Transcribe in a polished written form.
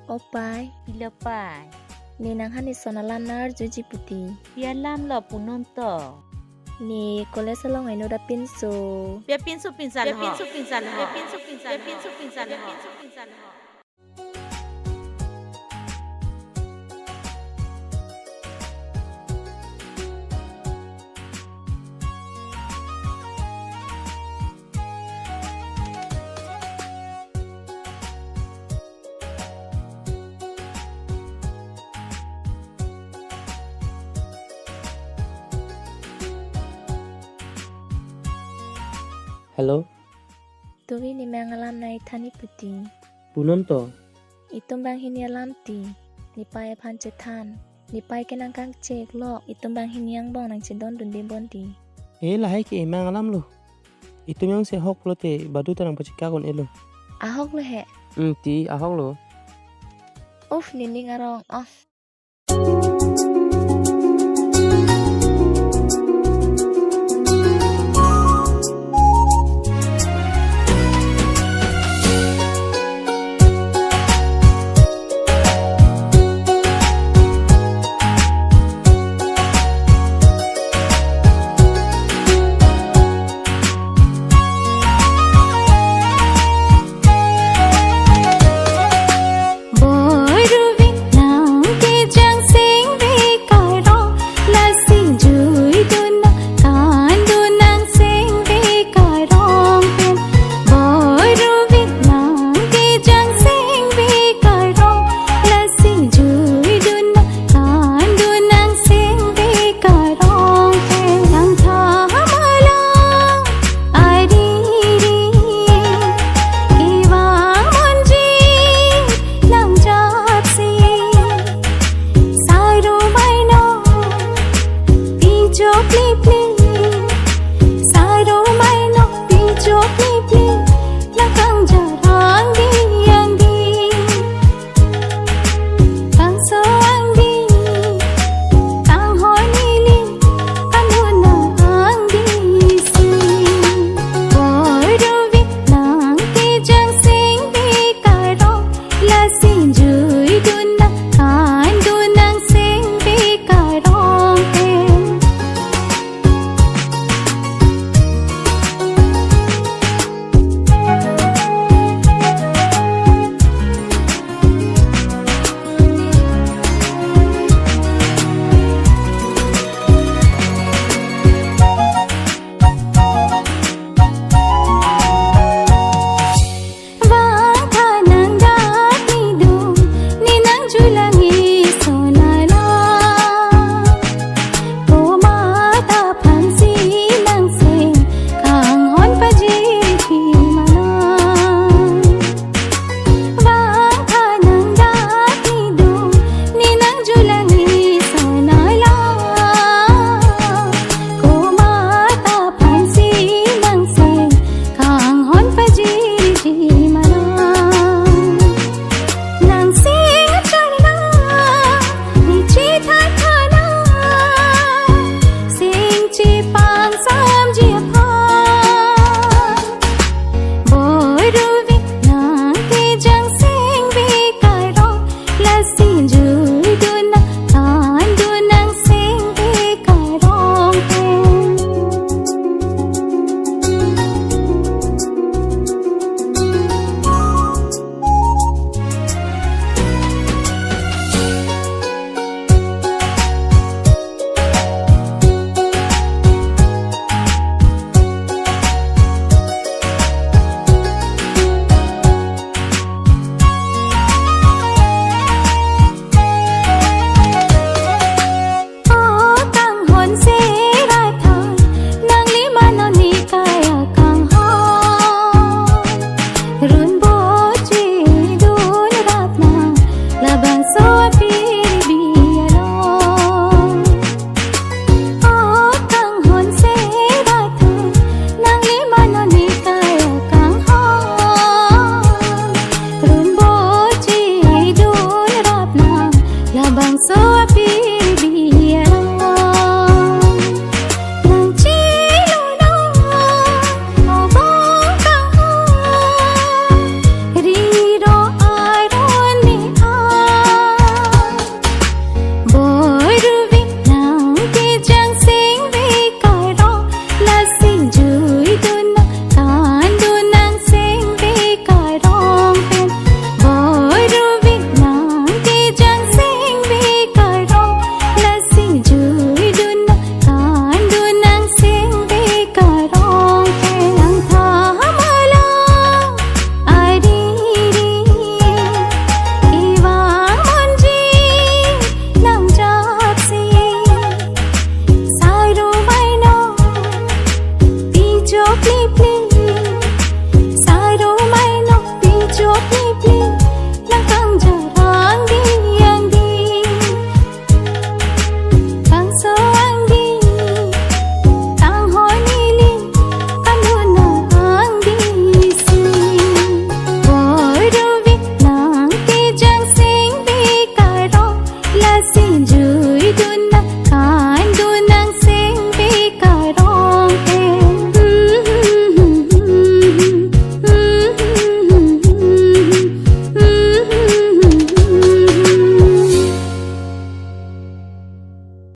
Opai, Pilapai. ni nang hani sonalam nar juji puti. Pialam lo punonto. Ni kole salong ino da pinso. Pia pinsu pinsal ho. Pia pinsu pinsal ho. Halo, Tuwi ni mengalam na itani puti. Punonto. Itumbang hini alam ti. Ni pai pancetan. Ni pai kenang kang cek lo. Itumbang hini yang bong nang cedon dundi bondi. Lahai ke emang alam lu. Itu yang se hok lo te badu tanang pacikakon elo. Ahok lo he. Ti ahok lo. Uf nini ngarong. Oh.